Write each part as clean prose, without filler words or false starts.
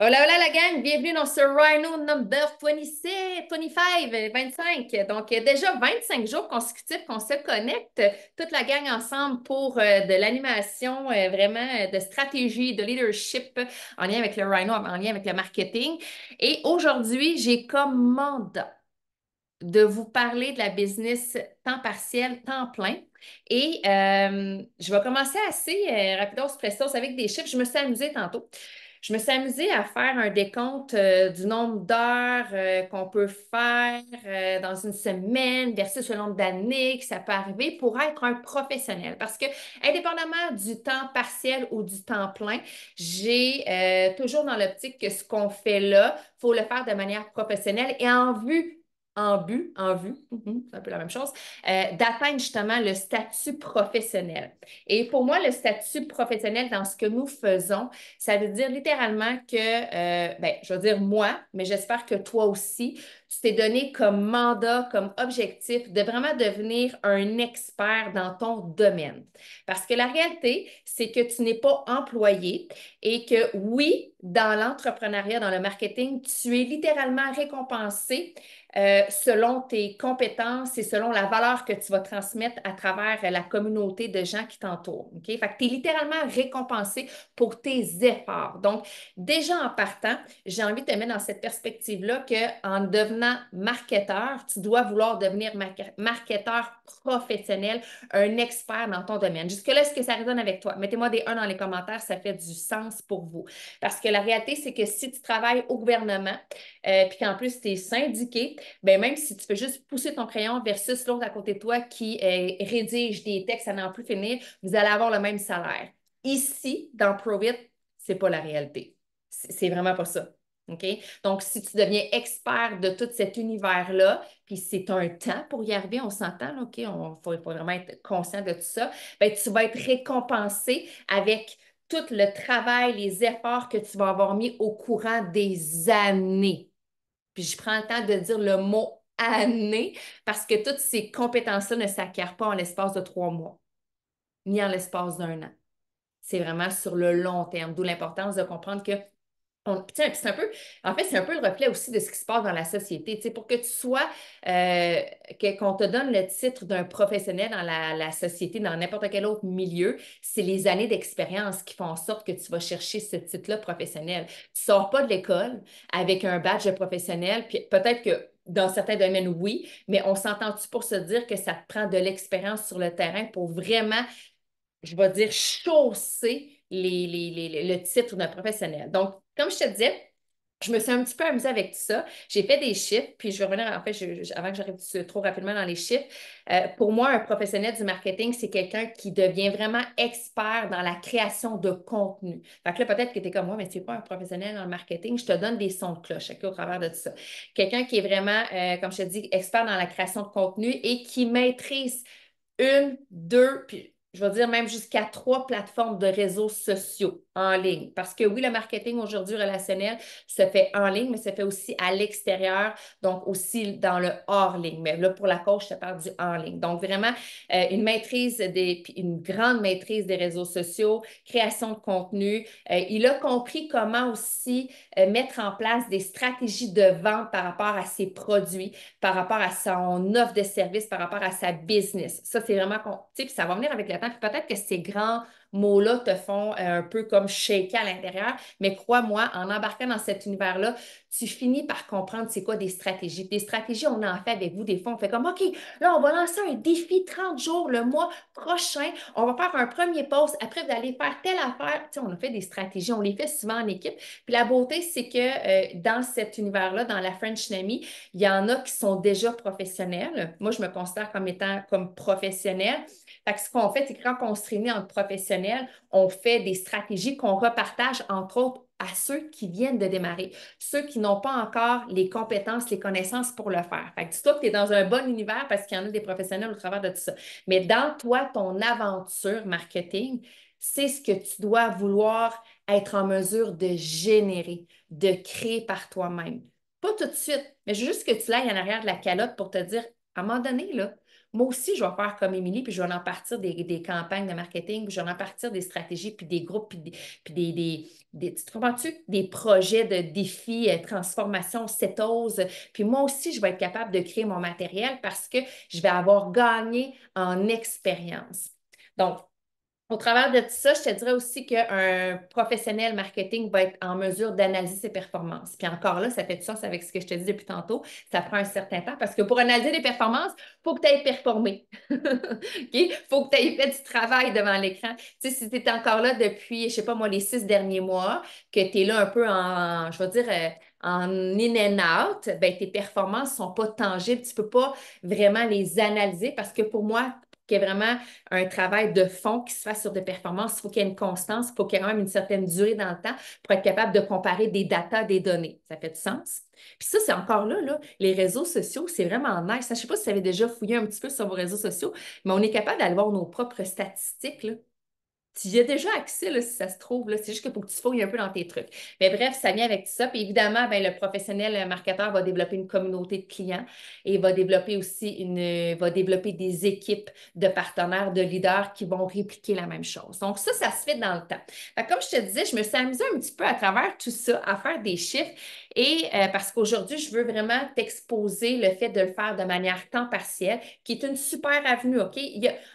Hola, hola la gang, bienvenue dans ce Rhino number 26, 25, 25. Donc, déjà 25 jours consécutifs qu'on se connecte, toute la gang ensemble pour de l'animation, vraiment de stratégie, de leadership en lien avec le Rhino, en lien avec le marketing. Et aujourd'hui, j'ai comme mandat de vous parler de la business temps partiel, temps plein. Et je vais commencer assez rapidos prestos avec des chiffres. Je me suis amusée tantôt. Je me suis amusée à faire un décompte du nombre d'heures qu'on peut faire dans une semaine versus le nombre d'années que ça peut arriver pour être un professionnel. Parce que, indépendamment du temps partiel ou du temps plein, j'ai toujours dans l'optique que ce qu'on fait là, il faut le faire de manière professionnelle et en vue, c'est un peu la même chose, d'atteindre justement le statut professionnel. Et pour moi, le statut professionnel dans ce que nous faisons, ça veut dire littéralement que, ben, je veux dire moi, mais j'espère que toi aussi, tu t'es donné comme mandat, comme objectif de vraiment devenir un expert dans ton domaine. Parce que la réalité, c'est que tu n'es pas employé et que oui, dans l'entrepreneuriat, dans le marketing, tu es littéralement récompensé selon tes compétences et selon la valeur que tu vas transmettre à travers la communauté de gens qui t'entourent. OK? Fait que tu es littéralement récompensé pour tes efforts. Donc, déjà en partant, j'ai envie de te mettre dans cette perspective-là qu'en devenant marketeur, tu dois vouloir devenir marketeur professionnel, un expert dans ton domaine. Jusque-là, est-ce que ça résonne avec toi? Mettez-moi des 1 dans les commentaires, ça fait du sens pour vous. Parce que la réalité, c'est que si tu travailles au gouvernement, puis qu'en plus, tu es syndiqué, ben même si tu fais juste pousser ton crayon versus l'autre à côté de toi qui rédige des textes à n'en plus finir, vous allez avoir le même salaire. Ici, dans ProVit, c'est pas la réalité. C'est vraiment pas ça. OK? Donc, si tu deviens expert de tout cet univers-là, puis c'est un temps pour y arriver, on s'entend, là, OK? Il faut vraiment être conscient de tout ça. Ben, tu vas être récompensé avec tout le travail, les efforts que tu vas avoir mis au courant des années. Puis je prends le temps de dire le mot année parce que toutes ces compétences-là ne s'acquièrent pas en l'espace de 3 mois, ni en l'espace d'un an. C'est vraiment sur le long terme, d'où l'importance de comprendre que c'est un peu, en fait, c'est un peu le reflet aussi de ce qui se passe dans la société. Tu sais, pour que tu sois, qu'on te donne le titre d'un professionnel dans la société, dans n'importe quel autre milieu, c'est les années d'expérience qui font en sorte que tu vas chercher ce titre-là professionnel. Tu sors pas de l'école avec un badge de professionnel, puis peut-être que dans certains domaines, oui, mais on s'entend-tu pour se dire que ça te prend de l'expérience sur le terrain pour vraiment, je vais dire, chausser le titre d'un professionnel. Donc, comme je te disais, je me suis un petit peu amusée avec tout ça. J'ai fait des chiffres, puis je vais revenir, en fait, avant que j'arrive trop rapidement dans les chiffres. Pour moi, un professionnel du marketing, c'est quelqu'un qui devient vraiment expert dans la création de contenu. Fait que là, peut-être que tu es comme moi, mais c'est pas un professionnel dans le marketing. Je te donne des sons de cloche, OK, au travers de tout ça. Quelqu'un qui est vraiment, comme je te dis, expert dans la création de contenu et qui maîtrise une, deux, puis je vais dire même jusqu'à 3 plateformes de réseaux sociaux en ligne. Parce que oui, le marketing aujourd'hui relationnel se fait en ligne, mais se fait aussi à l'extérieur, donc aussi dans le hors-ligne. Mais là, pour la coach, je te parle du en ligne. Donc vraiment, une grande maîtrise des réseaux sociaux, création de contenu. Il a compris comment aussi mettre en place des stratégies de vente par rapport à ses produits, par rapport à son offre de service, par rapport à sa business. Ça, c'est vraiment, tu sais, puis ça va venir avec le temps. Puis peut-être que ces grands mots-là te font un peu comme shaker à l'intérieur, mais crois-moi, en embarquant dans cet univers-là, tu finis par comprendre c'est quoi des stratégies. Des stratégies, on en fait avec vous. Des fois, on fait comme, OK, là, on va lancer un défi 30 jours le mois prochain. On va faire un premier post. Après, vous allez faire telle affaire. Tu sais, on a fait des stratégies. On les fait souvent en équipe. Puis la beauté, c'est que dans cet univers-là, dans la French Nami, il y en a qui sont déjà professionnels. Moi, je me considère comme étant comme professionnelle. Fait que ce qu'on fait, c'est que quand on se réunit entre professionnels, on fait des stratégies qu'on repartage, entre autres, à ceux qui viennent de démarrer, ceux qui n'ont pas encore les compétences, les connaissances pour le faire. Fait que dis-toi que tu es dans un bon univers parce qu'il y en a des professionnels au travers de tout ça. Mais dans toi, ton aventure marketing, c'est ce que tu dois vouloir être en mesure de générer, de créer par toi-même. Pas tout de suite, mais juste que tu l'ailles en arrière de la calotte pour te dire, à un moment donné, là, moi aussi, je vais faire comme Émilie, puis je vais en partir des campagnes de marketing, puis je vais en partir des stratégies, puis des groupes, tu comprends-tu? Des projets de défis, transformation, cétose. Puis moi aussi, je vais être capable de créer mon matériel parce que je vais avoir gagné en expérience. Donc, au travers de tout ça, je te dirais aussi qu'un professionnel marketing va être en mesure d'analyser ses performances. Puis encore là, ça fait du sens avec ce que je te dis depuis tantôt. Ça prend un certain temps parce que pour analyser les performances, il faut que tu aies performé. OK? Il faut que tu aies fait du travail devant l'écran. Tu sais, si tu es encore là depuis, je ne sais pas moi, les 6 derniers mois, que tu es là un peu en, je vais dire, en in and out, ben, tes performances ne sont pas tangibles. Tu ne peux pas vraiment les analyser parce que pour moi, qu'il y ait vraiment un travail de fond qui se fasse sur des performances. Il faut qu'il y ait une constance, il faut qu'il y ait quand même une certaine durée dans le temps pour être capable de comparer des datas, des données. Ça fait du sens? Puis ça, c'est encore là, les réseaux sociaux, c'est vraiment nice. Je ne sais pas si vous avez déjà fouillé un petit peu sur vos réseaux sociaux, mais on est capable d'aller voir nos propres statistiques, là. Tu y as déjà accès, là, si ça se trouve, là. C'est juste qu'il faut que tu fouilles un peu dans tes trucs. Mais bref, ça vient avec tout ça. Puis évidemment, ben, le professionnel marketeur va développer une communauté de clients et va développer aussi va développer des équipes de partenaires, de leaders qui vont répliquer la même chose. Donc, ça se fait dans le temps. Fait que comme je te disais, je me suis amusée un petit peu à travers tout ça, à faire des chiffres. Et parce qu'aujourd'hui, je veux vraiment t'exposer le fait de le faire de manière temps partielle, qui est une super avenue, OK?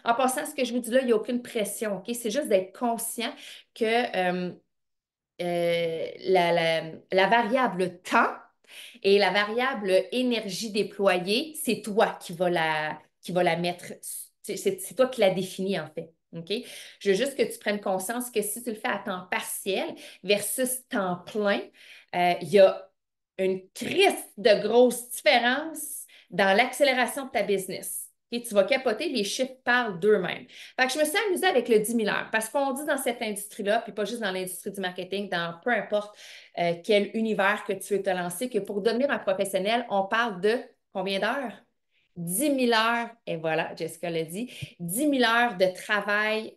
En passant, ce que je vous dis là, il n'y a aucune pression, OK? C'est juste d'être conscient que la variable temps et la variable énergie déployée, c'est toi qui va la mettre, c'est toi qui la définis en fait. OK? Je veux juste que tu prennes conscience que si tu le fais à temps partiel versus temps plein, il y a une crise de grosse différence dans l'accélération de ta business. Et tu vas capoter, les chiffres parlent d'eux-mêmes. Fait que je me suis amusée avec le 10 000 heures parce qu'on dit dans cette industrie-là, puis pas juste dans l'industrie du marketing, dans peu importe quel univers que tu veux te lancer, que pour devenir un professionnel, on parle de combien d'heures? 10 000 heures, et voilà, Jessica l'a dit, 10 000 heures de travail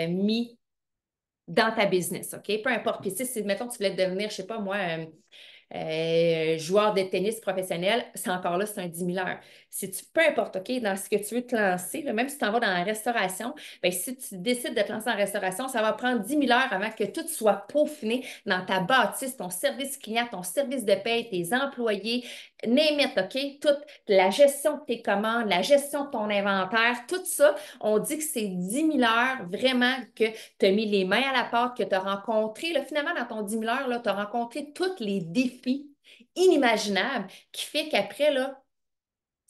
mis dans ta business, OK? Peu importe. Puis si, mettons, tu voulais devenir, je sais pas moi, joueur de tennis professionnel, c'est encore là, c'est un 10 000 heures. Si tu, peu importe, OK, dans ce que tu veux te lancer, là, même si tu t'en vas dans la restauration, bien, si tu décides de te lancer en restauration, ça va prendre 10 000 heures avant que tout soit peaufiné dans ta bâtisse, ton service client, ton service de paie, tes employés, name it, OK? Toute la gestion de tes commandes, la gestion de ton inventaire, tout ça, on dit que c'est 10 000 heures vraiment que tu as mis les mains à la pâte, que tu as rencontré, là, finalement, dans ton 10 000 heures, tu as rencontré tous les défis inimaginables qui fait qu'après, là,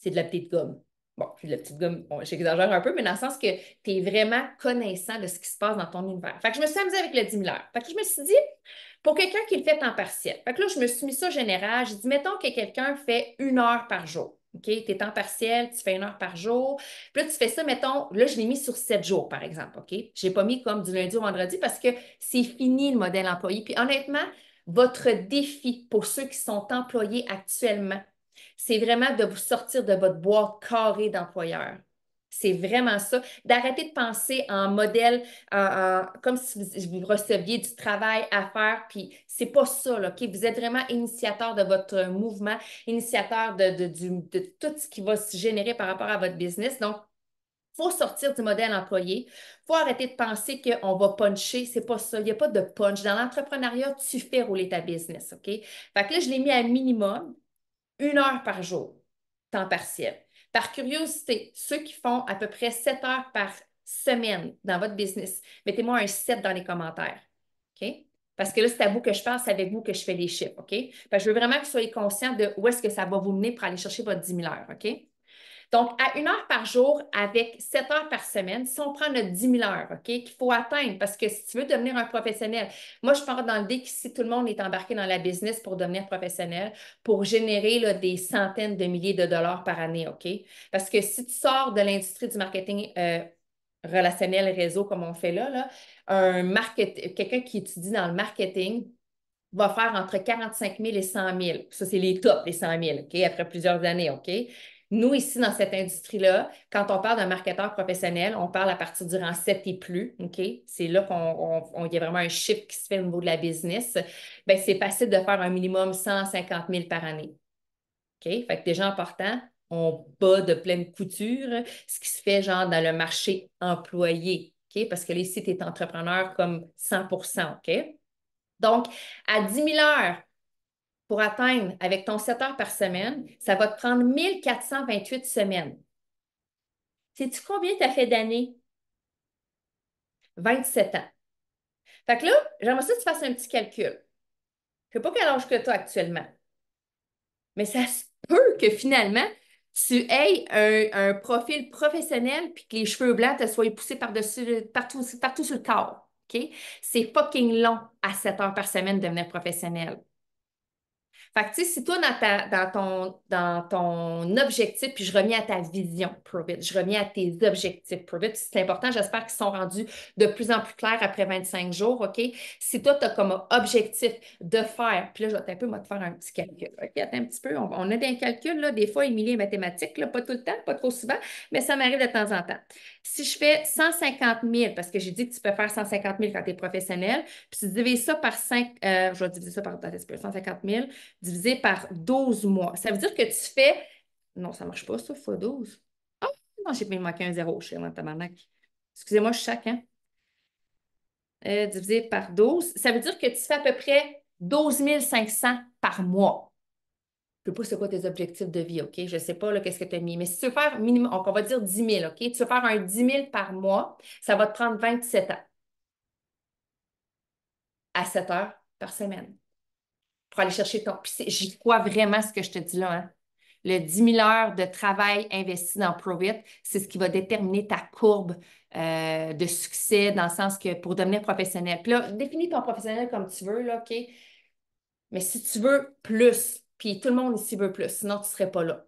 c'est de la petite gomme. Bon, puis de la petite gomme, bon, j'exagère un peu, mais dans le sens que tu es vraiment connaissant de ce qui se passe dans ton univers. Fait que je me suis amusée avec le 10 000 heures. Fait que je me suis dit, pour quelqu'un qui le fait temps partiel, fait que là, je me suis mis ça général. J'ai dit, mettons que quelqu'un fait 1 heure par jour. OK? Tu es temps partiel, tu fais 1 heure par jour. Puis là, tu fais ça, mettons, là, je l'ai mis sur 7 jours, par exemple. OK? Je n'ai pas mis comme du lundi au vendredi parce que c'est fini le modèle employé. Puis honnêtement, votre défi pour ceux qui sont employés actuellement, c'est vraiment de vous sortir de votre boîte carrée d'employeur. C'est vraiment ça. D'arrêter de penser en modèle, comme si vous receviez du travail à faire, puis c'est pas ça, là, OK? Vous êtes vraiment initiateur de votre mouvement, initiateur de tout ce qui va se générer par rapport à votre business. Donc, il faut sortir du modèle employé. Il faut arrêter de penser qu'on va puncher. C'est pas ça. Il n'y a pas de punch. Dans l'entrepreneuriat, tu fais rouler ta business, OK? Fait que là, je l'ai mis à minimum 1 heure par jour, temps partiel. Par curiosité, ceux qui font à peu près 7 heures par semaine dans votre business, mettez-moi un 7 dans les commentaires. OK? Parce que là, c'est à vous que je parle, c'est avec vous que je fais les chiffres. OK? Fait que je veux vraiment que vous soyez conscients de où est-ce que ça va vous mener pour aller chercher votre 10 000 heures. OK? Donc, à 1 heure par jour avec 7 heures par semaine, si on prend notre 10 000 heures, OK, qu'il faut atteindre, parce que si tu veux devenir un professionnel, moi, je pars dans l'idée que si tout le monde est embarqué dans la business pour devenir professionnel, pour générer là, des centaines de milliers de dollars par année, OK? Parce que si tu sors de l'industrie du marketing relationnel réseau, comme on fait là, quelqu'un qui étudie dans le marketing, va faire entre 45 000 et 100 000. Ça, c'est les tops, les 100 000, OK, après plusieurs années, OK? Nous, ici, dans cette industrie-là, quand on parle d'un marketeur professionnel, on parle à partir du rang 7 et plus, OK? C'est là qu'il y a vraiment un chiffre qui se fait au niveau de la business. Bien, c'est facile de faire un minimum 150 000 par année. OK? Fait que déjà, important, on bat de pleine couture ce qui se fait genre dans le marché employé. OK? Parce que là, ici, tu es entrepreneur comme 100%. OK? Donc, à 10 000 heures pour atteindre avec ton 7 heures par semaine, ça va te prendre 1428 semaines. Sais-tu combien tu as fait d'années? 27 ans. Fait que là, j'aimerais ça que tu fasses un petit calcul. Je ne sais pas quel âge que tu as actuellement, mais ça se peut que finalement, tu aies un profil professionnel puis que les cheveux blancs te soient poussés par-dessus, partout sur le corps. OK? C'est fucking long à 7 heures par semaine de devenir professionnel. Fait que, tu sais, si toi, dans ton objectif, puis je reviens à ta vision, Provit, je reviens à tes objectifs, Provit, c'est important, j'espère qu'ils sont rendus de plus en plus clairs après 25 jours, OK? Si toi, tu as comme objectif de faire, puis là, je vais un peu, moi, te faire un petit calcul, OK? Attends un petit peu, on a des calculs, là, des fois, Émilie est mathématique, là, pas tout le temps, pas trop souvent, mais ça m'arrive de temps en temps. Si je fais 150 000, parce que j'ai dit que tu peux faire 150 000 quand tu es professionnel, puis tu divises ça par 5, je vais diviser ça par, attends, 150 000 divisé par 12 mois. Ça veut dire que tu fais. Non, ça ne marche pas, ça, fois 12. Ah, non, j'ai manqué un zéro chez moi, tabarnak. Excusez-moi, je suis chaque, hein? Divisé par 12. Ça veut dire que tu fais à peu près 12 500 par mois. Je ne sais pas c'est quoi tes objectifs de vie, OK? Je ne sais pas qu'est-ce que tu as mis. Mais si tu veux faire minimum, on va dire 10 000, OK? Tu veux faire un 10 000 par mois, ça va te prendre 27 ans à 7 heures par semaine pour aller chercher ton. Puis j'y crois vraiment ce que je te dis là, hein? Le 10 000 heures de travail investi dans ProVit, c'est ce qui va déterminer ta courbe de succès dans le sens que pour devenir professionnel. Puis là, définis ton professionnel comme tu veux, là, OK? Mais si tu veux plus, puis tout le monde ici veut plus, sinon tu ne serais pas là.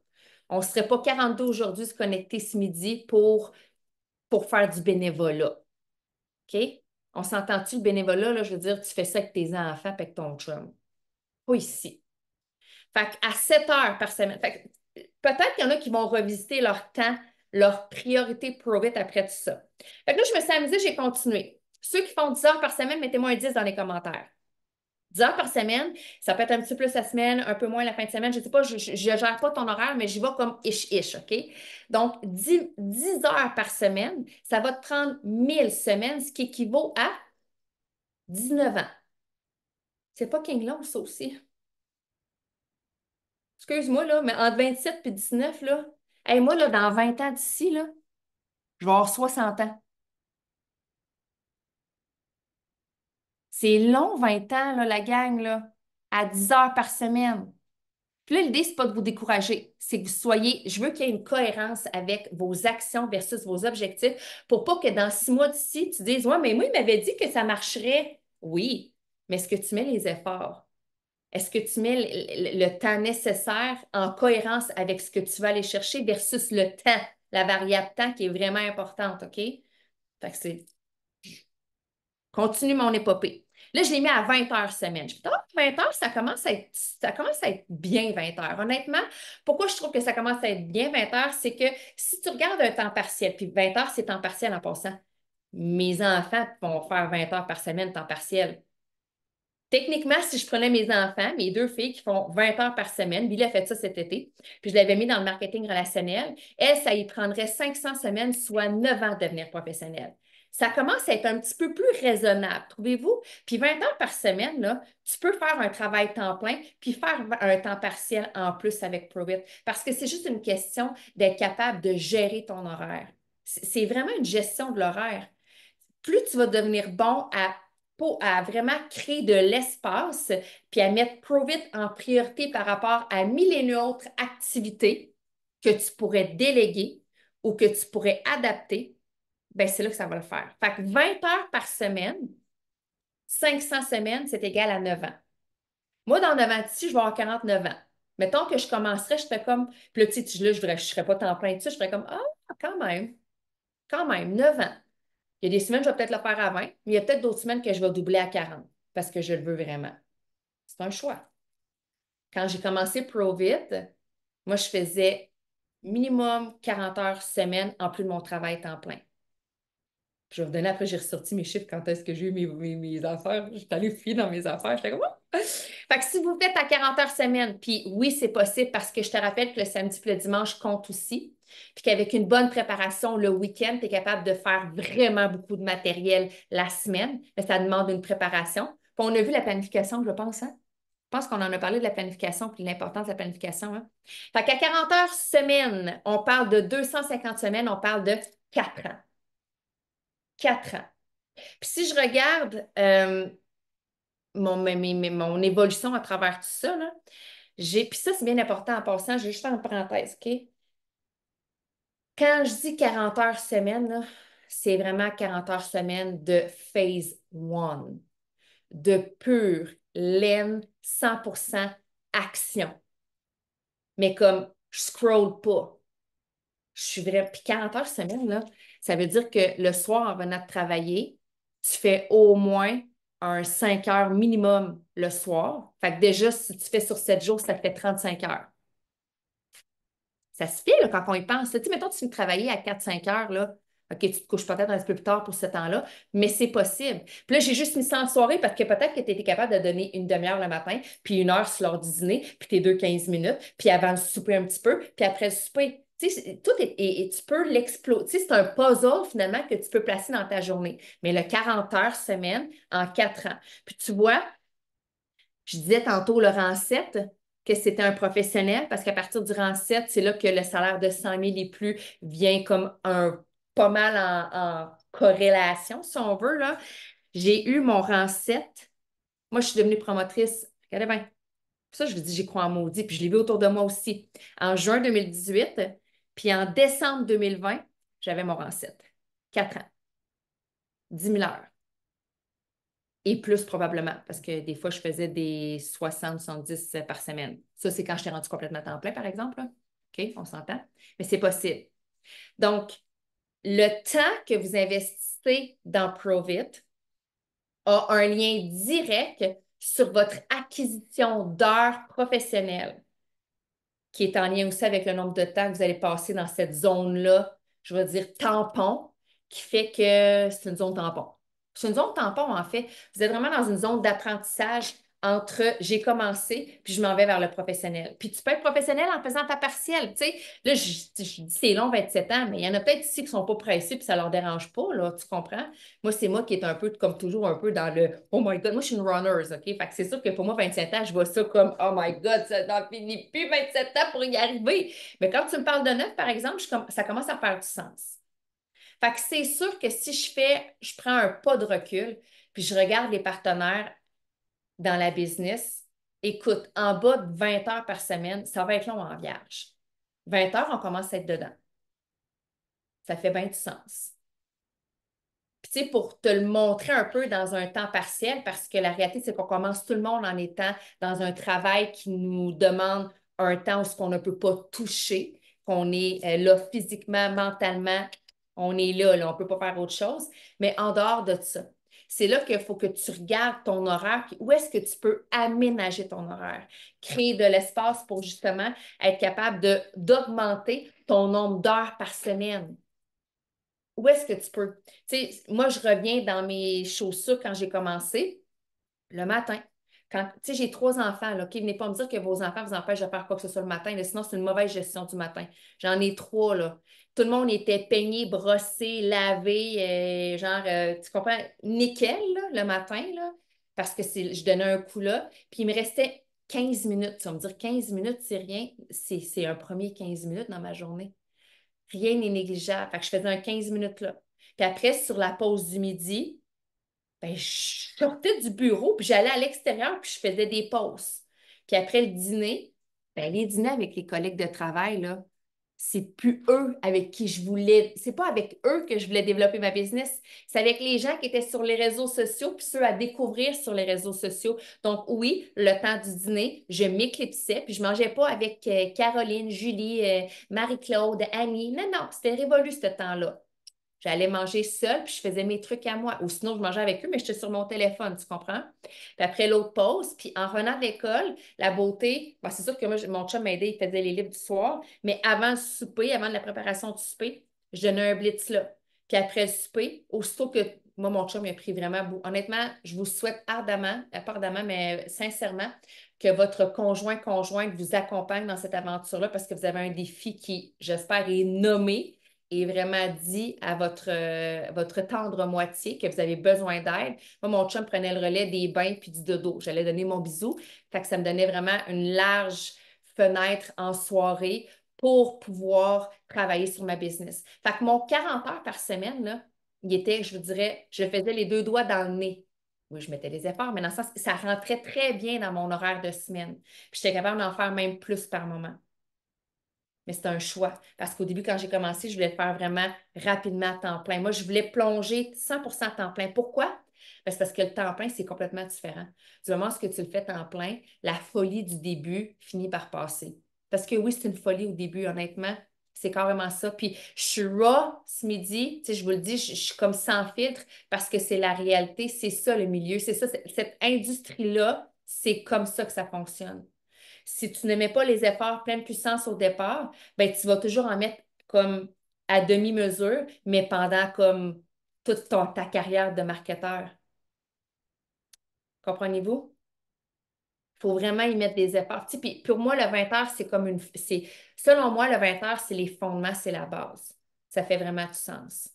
On ne serait pas 42 aujourd'hui se connecter ce midi pour faire du bénévolat. OK? On s'entend-tu le bénévolat, là, je veux dire, tu fais ça avec tes enfants et avec ton chum. Pas ici. Fait qu'à 7 heures par semaine. Fait que peut-être qu'il y en a qui vont revisiter leur temps, leur priorité Provit après tout ça. Fait que là, je me suis amusée, j'ai continué. Ceux qui font 10 heures par semaine, mettez-moi un 10 dans les commentaires. 10 heures par semaine, ça peut être un petit peu plus la semaine, un peu moins la fin de semaine. Je ne sais pas, je ne gère pas ton horaire, mais j'y vais comme ish-ish, OK? Donc, 10 heures par semaine, ça va te prendre 1000 semaines, ce qui équivaut à 19 ans. C'est pas King long, ça aussi. Excuse-moi, là, mais entre 27 et 19, là, hey, moi, là, dans 20 ans d'ici, là, je vais avoir 60 ans. C'est long, 20 ans, là, la gang, là, à 10 heures par semaine. Puis là, l'idée, c'est pas de vous décourager, c'est que vous soyez, je veux qu'il y ait une cohérence avec vos actions versus vos objectifs pour pas que dans 6 mois d'ici, tu dises, ouais, mais moi, il m'avait dit que ça marcherait. Oui, mais est-ce que tu mets les efforts? Est-ce que tu mets le temps nécessaire en cohérence avec ce que tu vas aller chercher versus le temps, la variable temps qui est vraiment importante, OK? Fait que c'est continue mon épopée. Là, je l'ai mis à 20 heures semaine. Je me dis, ah, 20 heures, ça commence à être bien 20 heures. Honnêtement, pourquoi je trouve que ça commence à être bien 20 heures, c'est que si tu regardes un temps partiel, puis 20 heures, c'est temps partiel en passant. Mes enfants vont faire 20 heures par semaine temps partiel. Techniquement, si je prenais mes enfants, mes deux filles qui font 20 heures par semaine, Billy a fait ça cet été, puis je l'avais mis dans le marketing relationnel, elle, ça y prendrait 500 semaines, soit 9 ans de devenir professionnelle. Ça commence à être un petit peu plus raisonnable, trouvez-vous? Puis 20 heures par semaine, là, tu peux faire un travail temps plein, puis faire un temps partiel en plus avec ProVit, parce que c'est juste une question d'être capable de gérer ton horaire. C'est vraiment une gestion de l'horaire. Plus tu vas devenir bon à vraiment créer de l'espace, puis à mettre Provit en priorité par rapport à mille et une autres activités que tu pourrais déléguer ou que tu pourrais adapter, ben c'est là que ça va le faire. Fait que 20 heures par semaine, 500 semaines, c'est égal à 9 ans. Moi, dans 9 ans d'ici, je vais avoir 49 ans. Mettons que je commencerais, je serais comme, puis là, tu sais, là, je ne serais pas temps plein dessus, je ferais comme, ah, quand même, 9 ans. Il y a des semaines, je vais peut-être le faire à 20, mais il y a peut-être d'autres semaines que je vais doubler à 40 parce que je le veux vraiment. C'est un choix. Quand j'ai commencé ProVit, moi, je faisais minimum 40 heures semaine en plus de mon travail temps plein. Puis je vais vous donner après, j'ai ressorti mes chiffres quand est-ce que j'ai eu mes affaires. J'étais allée fouiller dans mes affaires. J'étais comme, oh! Fait que si vous faites à 40 heures semaine, puis oui, c'est possible parce que je te rappelle que le samedi et le dimanche comptent aussi, puis qu'avec une bonne préparation le week-end, tu es capable de faire vraiment beaucoup de matériel la semaine, mais ça demande une préparation. Puis on a vu la planification, je pense, hein? Je pense qu'on en a parlé de la planification puis de l'importance de la planification, hein? Fait qu'à 40 heures semaine, on parle de 250 semaines, on parle de 4 ans. 4 ans. Puis si je regarde mon évolution à travers tout ça, là, puis ça, c'est bien important en passant, je vais juste faire une parenthèse, OK? Quand je dis 40 heures semaine, là, c'est vraiment 40 heures semaine de phase one, de pure, laine, 100% action. Mais comme je scroll pas, je suis vraiment. Puis 40 heures semaine, là, ça veut dire que le soir, en venant de travailler, tu fais au moins un 5 heures minimum le soir. Fait que déjà, si tu fais sur 7 jours, ça te fait 35 heures. Ça se fait là, quand on y pense. Tu sais, mettons, tu finis de travailler à 4-5 heures, là. OK, tu te couches peut-être un petit peu plus tard pour ce temps-là, mais c'est possible. Puis là, j'ai juste mis ça en soirée parce que peut-être que tu étais capable de donner une demi-heure le matin, puis une heure sur l'heure du dîner, puis tes deux 15 minutes, puis avant le souper un petit peu, puis après le souper. Tu sais, tout et tu peux l'exploser. Tu sais, c'est un puzzle finalement que tu peux placer dans ta journée. Mais le 40 heures semaine en 4 ans. Puis tu vois, je disais tantôt le rang 7 que c'était un professionnel parce qu'à partir du rang 7, c'est là que le salaire de 100 000 et plus vient comme un pas mal en corrélation, si on veut, là. J'ai eu mon rang 7. Moi, je suis devenue promotrice. Regardez bien. Ça, je vous dis, j'y crois en maudit. Puis je l'ai vu autour de moi aussi. En juin 2018, puis en décembre 2020, j'avais mon rang 7. 4 ans. 10 000 heures. Et plus probablement, parce que des fois, je faisais des 60-70 par semaine. Ça, c'est quand je t'ai rendu complètement à temps plein, par exemple, là. OK, on s'entend? Mais c'est possible. Donc, le temps que vous investissez dans Provit a un lien direct sur votre acquisition d'heures professionnelles, qui est en lien aussi avec le nombre de temps que vous allez passer dans cette zone-là, je vais dire tampon, qui fait que c'est une zone tampon. C'est une zone tampon, en fait. Vous êtes vraiment dans une zone d'apprentissage entre j'ai commencé, puis je m'en vais vers le professionnel. Puis tu peux être professionnel en faisant ta partielle. Tu sais, là, je dis c'est long, 27 ans, mais il y en a peut-être ici qui ne sont pas pressés, puis ça ne leur dérange pas, là, tu comprends? Moi, c'est moi qui est un peu, comme toujours, un peu dans le oh my God, moi, je suis une runner, OK? Fait que c'est sûr que pour moi, 27 ans, je vois ça comme oh my God, ça n'en finit plus 27 ans pour y arriver. Mais quand tu me parles de neuf, par exemple, ça commence à faire du sens. Fait que c'est sûr que si je prends un pas de recul, puis je regarde les partenaires dans la business, écoute, en bas de 20 heures par semaine, ça va être long en vierge. 20 heures, on commence à être dedans. Ça fait bien du sens. Puis, tu sais, pour te le montrer un peu dans un temps partiel, parce que la réalité, c'est qu'on commence tout le monde en étant dans un travail qui nous demande un temps où on ne peut pas toucher, qu'on est là physiquement, mentalement, on est là, on ne peut pas faire autre chose. Mais en dehors de ça, c'est là qu'il faut que tu regardes ton horaire, puis où est-ce que tu peux aménager ton horaire, créer de l'espace pour justement être capable d'augmenter ton nombre d'heures par semaine. Où est-ce que tu peux? Tu sais, moi, je reviens dans mes chaussures quand j'ai commencé, le matin. Quand, tu sais, j'ai 3 enfants, là, OK? Venez pas me dire que vos enfants vous empêchent de faire quoi que ce soit le matin, là, sinon c'est une mauvaise gestion du matin. J'en ai 3, là. Tout le monde était peigné, brossé, lavé, tu comprends, nickel, là, le matin, là, parce que je donnais un coup là. Puis il me restait 15 minutes. Tu vas me dire, 15 minutes, c'est rien. C'est un premier 15 minutes dans ma journée. Rien n'est négligeable. Fait que je faisais un 15 minutes là. Puis après, sur la pause du midi, ben, je sortais du bureau, puis j'allais à l'extérieur, puis je faisais des pauses. Puis après le dîner, ben, les dîners avec les collègues de travail, là, c'est plus eux avec qui je voulais, c'est pas avec eux que je voulais développer ma business, c'est avec les gens qui étaient sur les réseaux sociaux, puis ceux à découvrir sur les réseaux sociaux. Donc oui, le temps du dîner, je m'éclipsais, puis je mangeais pas avec Caroline, Julie, Marie-Claude, Annie. Non, non, c'était révolu ce temps-là. J'allais manger seule, puis je faisais mes trucs à moi. Ou sinon, je mangeais avec eux, mais j'étais sur mon téléphone, tu comprends? Puis après l'autre pause, puis en revenant de l'école, la beauté, ben, c'est sûr que moi, mon chum m'aidait, il faisait les livres du soir, mais avant le souper, avant la préparation du souper, je donnais un blitz là. Puis après le souper, aussitôt que moi, mon chum, il a pris vraiment beaucoup. Honnêtement, je vous souhaite ardemment, pas ardemment, mais sincèrement, que votre conjointe vous accompagne dans cette aventure-là parce que vous avez un défi qui, j'espère, est nommé et vraiment dit à votre tendre moitié que vous avez besoin d'aide. Moi, mon chum prenait le relais des bains puis du dodo. J'allais donner mon bisou. Fait que ça me donnait vraiment une large fenêtre en soirée pour pouvoir travailler sur ma business. Fait que mon 40 heures par semaine, là, il était, je vous dirais, je faisais les deux doigts dans le nez. Oui, je mettais des efforts, mais dans le sens, ça rentrait très bien dans mon horaire de semaine. Puis j'étais capable d'en faire même plus par moment. Mais c'était un choix. Parce qu'au début, quand j'ai commencé, je voulais le faire vraiment rapidement à temps plein. Moi, je voulais plonger 100% à temps plein. Pourquoi? Ben, c'est parce que le temps plein, c'est complètement différent. Du moment où tu le fais temps plein, la folie du début finit par passer. Parce que oui, c'est une folie au début, honnêtement. C'est carrément ça. Puis je suis raw ce midi, tu sais, je vous le dis, je suis comme sans filtre parce que c'est la réalité, c'est ça le milieu, c'est ça, cette industrie-là, c'est comme ça que ça fonctionne. Si tu ne mets pas les efforts pleine puissance au départ, ben, tu vas toujours en mettre comme à demi-mesure, mais pendant comme toute ta carrière de marketeur. Comprenez-vous? Il faut vraiment y mettre des efforts. Tu sais, puis pour moi, le 20 heures, c'est comme selon moi, le 20 heures, c'est les fondements, c'est la base. Ça fait vraiment du sens.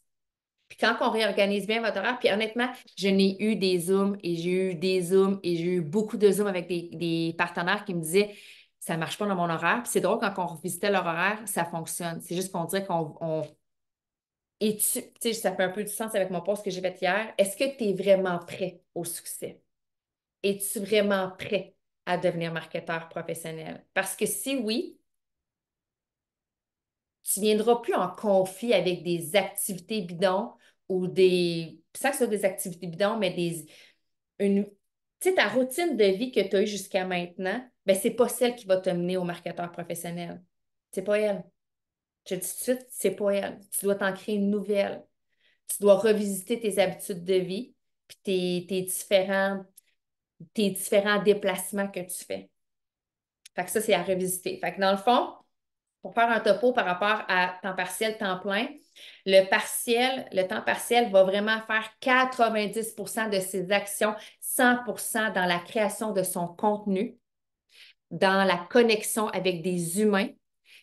Puis quand on réorganise bien votre horaire, puis honnêtement, je n'ai eu des Zooms et j'ai eu des Zooms et j'ai eu beaucoup de Zooms avec des partenaires qui me disaient ça ne marche pas dans mon horaire. Puis c'est drôle, quand on revisitait leur horaire, ça fonctionne. C'est juste qu'on dirait tu sais, ça fait un peu du sens avec mon post que j'ai fait hier. Est-ce que tu es vraiment prêt au succès? Es-tu vraiment prêt à devenir marketeur professionnel? Parce que si oui, tu ne viendras plus en conflit avec des activités bidons ou sans que ce soit des activités bidons, mais tu sais, ta routine de vie que tu as eue jusqu'à maintenant, ben, c'est pas celle qui va te mener au marketeur professionnel. C'est pas elle. Je te dis tout de suite, c'est pas elle. Tu dois t'en créer une nouvelle. Tu dois revisiter tes habitudes de vie puis tes différents déplacements que tu fais. Fait que ça, c'est à revisiter. Fait que dans le fond, pour faire un topo par rapport à temps partiel, temps plein, le temps partiel va vraiment faire 90% de ses actions, 100% dans la création de son contenu, dans la connexion avec des humains,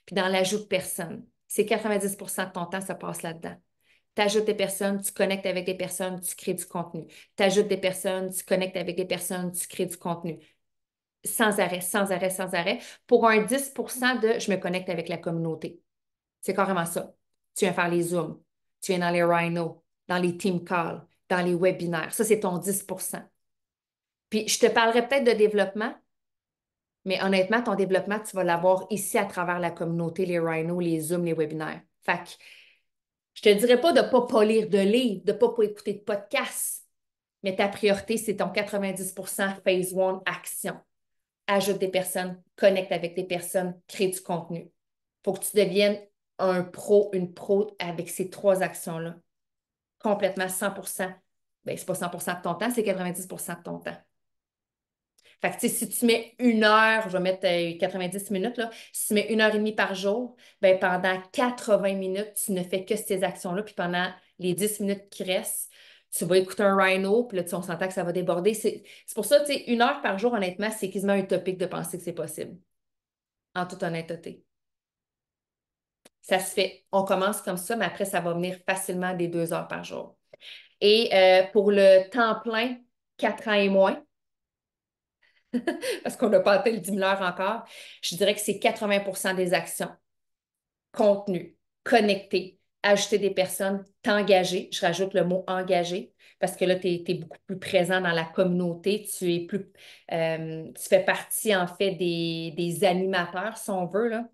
puis dans l'ajout de personnes. C'est 90% de ton temps, ça passe là-dedans. Tu ajoutes des personnes, tu connectes avec des personnes, tu crées du contenu. Tu ajoutes des personnes, tu connectes avec des personnes, tu crées du contenu. Sans arrêt, sans arrêt, sans arrêt. Pour un 10% de je me connecte avec la communauté. C'est carrément ça. Tu viens faire les Zooms, tu viens dans les Rhino, dans les team calls, dans les webinaires. Ça, c'est ton 10%. Puis, je te parlerai peut-être de développement, mais honnêtement, ton développement, tu vas l'avoir ici à travers la communauté, les Rhino, les Zooms, les webinaires. Fait que, je te dirais pas de pas lire de livres, de pas écouter de podcasts, mais ta priorité, c'est ton 90% phase one action. Ajoute des personnes, connecte avec des personnes, crée du contenu. Il faut que tu deviennes un pro, une pro avec ces trois actions-là. Complètement 100%. Bien, c'est pas 100% de ton temps, c'est 90% de ton temps. Fait que, tu sais, si tu mets une heure, je vais mettre 90 minutes, là, si tu mets une heure et demie par jour, ben, pendant 80 minutes, tu ne fais que ces actions-là, puis pendant les 10 minutes qui restent, tu vas écouter un rhino, puis là, on s'entend que ça va déborder. C'est pour ça, tu sais, une heure par jour, honnêtement, c'est quasiment utopique de penser que c'est possible, en toute honnêteté. Ça se fait. On commence comme ça, mais après, ça va venir facilement des 2 heures par jour. Et pour le temps plein, 4 ans et moins, parce qu'on n'a pas atteint le 10 000 heures encore, je dirais que c'est 80% des actions. Contenu, connecter, ajouter des personnes, t'engager. Je rajoute le mot engager parce que là, tu es, beaucoup plus présent dans la communauté. Tu fais partie, en fait, des animateurs, si on veut, là,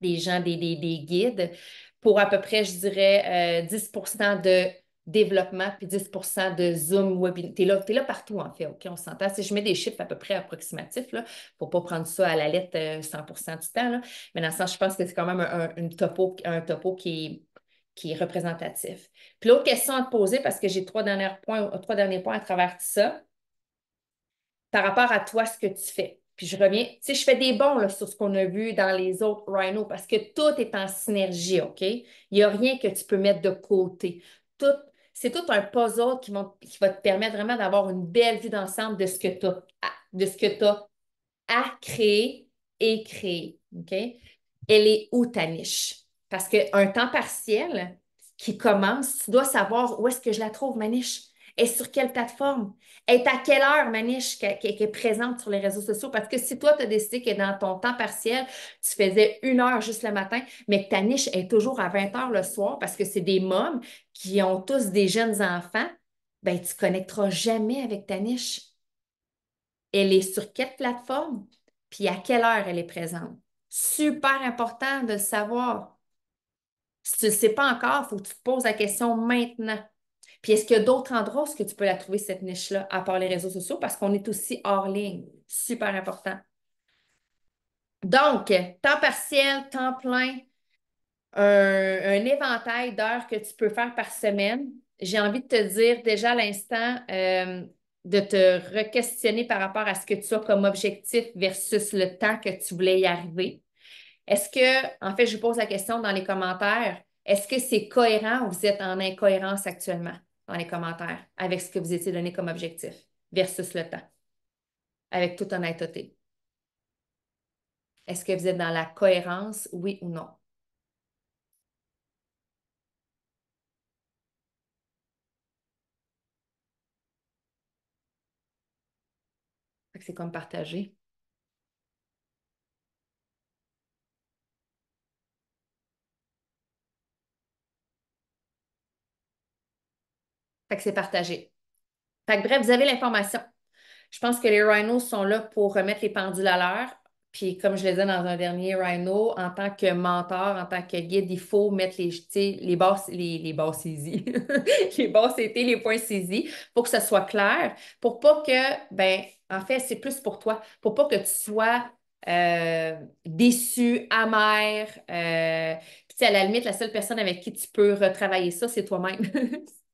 des gens, des guides, pour à peu près, je dirais, 10% de développement puis 10% de Zoom webinaire. T'es là partout, en fait, OK? On s'entend. Si je mets des chiffres à peu près approximatifs, là, faut pas prendre ça à la lettre 100% du temps, là. Mais dans le sens, je pense que c'est quand même un topo qui est représentatif. Puis l'autre question à te poser, parce que j'ai trois derniers points à travers tout ça, par rapport à toi, ce que tu fais. Puis je reviens, tu sais, je fais des bons là, sur ce qu'on a vu dans les autres Rhino parce que tout est en synergie, OK? Il n'y a rien que tu peux mettre de côté. Tout, c'est tout un puzzle qui va te permettre vraiment d'avoir une belle vue d'ensemble de ce que tu as, de ce que tu à créer et créer. OK? Elle est où ta niche? Parce qu'un temps partiel qui commence, tu dois savoir où est-ce que je la trouve, ma niche. Et sur quelle plateforme? Et à quelle heure, ma niche, qui est présente sur les réseaux sociaux? Parce que si toi, tu as décidé que dans ton temps partiel, tu faisais 1 heure juste le matin, mais que ta niche est toujours à 20 heures le soir parce que c'est des mômes qui ont tous des jeunes enfants, ben, tu ne connecteras jamais avec ta niche. Elle est sur quelle plateforme, puis à quelle heure elle est présente. Super important de le savoir. Si tu ne le sais pas encore, il faut que tu te poses la question maintenant. Puis est-ce qu'il y a d'autres endroits où est-ce que tu peux la trouver, cette niche-là, à part les réseaux sociaux, parce qu'on est aussi hors ligne. Super important. Donc, temps partiel, temps plein, un éventail d'heures que tu peux faire par semaine. J'ai envie de te dire déjà à l'instant de te re-questionner par rapport à ce que tu as comme objectif versus le temps que tu voulais y arriver. Est-ce que, en fait, je vous pose la question dans les commentaires, est-ce que c'est cohérent ou vous êtes en incohérence actuellement dans les commentaires avec ce que vous étiez donné comme objectif versus le temps, avec toute honnêteté? Est-ce que vous êtes dans la cohérence, oui ou non? Fait que c'est comme partager. Fait que c'est partagé. Fait que bref, vous avez l'information. Je pense que les rhinos sont là pour remettre les pendules à l'heure. Puis, comme je le disais dans un dernier rhino, en tant que mentor, en tant que guide, il faut mettre les, tu sais, les bases saisies, les bases CT, les points saisis, pour que ce soit clair, pour pas que, ben, en fait, c'est plus pour toi, pour pas que tu sois déçu, amer. Puis, tu sais, à la limite, la seule personne avec qui tu peux retravailler ça, c'est toi-même.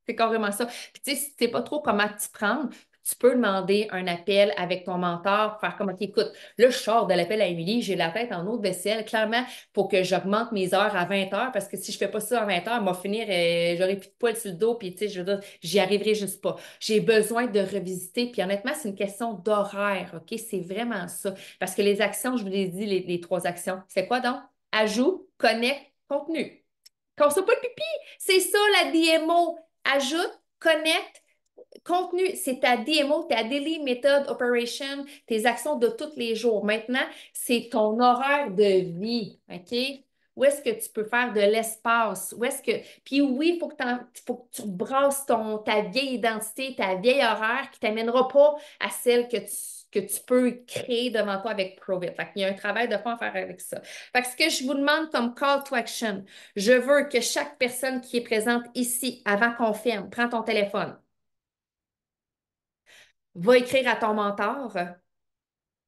C'est carrément ça. Puis, tu sais, si tu sais pas trop comment t'y prendre, tu peux demander un appel avec ton mentor pour faire comme, OK, écoute, là, je sors de l'appel à Émilie, j'ai la tête en eau de vaisselle. Clairement, il faut que j'augmente mes heures à 20 heures parce que si je fais pas ça à 20 heures, moi, finir, j'aurai plus de poils sur le dos, puis tu sais, je veux dire, j'y arriverai juste pas. J'ai besoin de revisiter, puis honnêtement, c'est une question d'horaire, OK? C'est vraiment ça. Parce que les actions, je vous l'ai dit, les trois actions, c'est quoi donc? Ajout, connect, contenu. Qu'on pas le pipi, c'est ça la DMO. Ajoute, connecte, contenu, c'est ta DMO, ta Daily Method Operation, tes actions de tous les jours. Maintenant, c'est ton horaire de vie, OK? Où est-ce que tu peux faire de l'espace? Où est-ce que... Puis oui, faut que tu brasses ta vieille identité, ta vieille horaire qui ne t'amènera pas à celle que tu peux créer devant toi avec Provit. Fait qu'il y a un travail de fond à faire avec ça. Fait que ce que je vous demande comme call to action, je veux que chaque personne qui est présente ici, avant qu'on ferme, prends ton téléphone, va écrire à ton mentor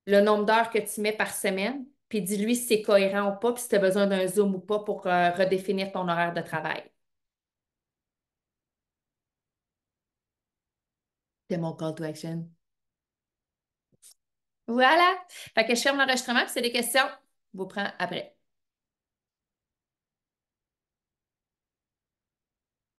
le nombre d'heures que tu mets par semaine, puis dis-lui si c'est cohérent ou pas, puis si tu as besoin d'un Zoom ou pas pour redéfinir ton horaire de travail. C'est mon call to action. Voilà. Fait que je ferme l'enregistrement, puis c'est des questions. Je vous prends après.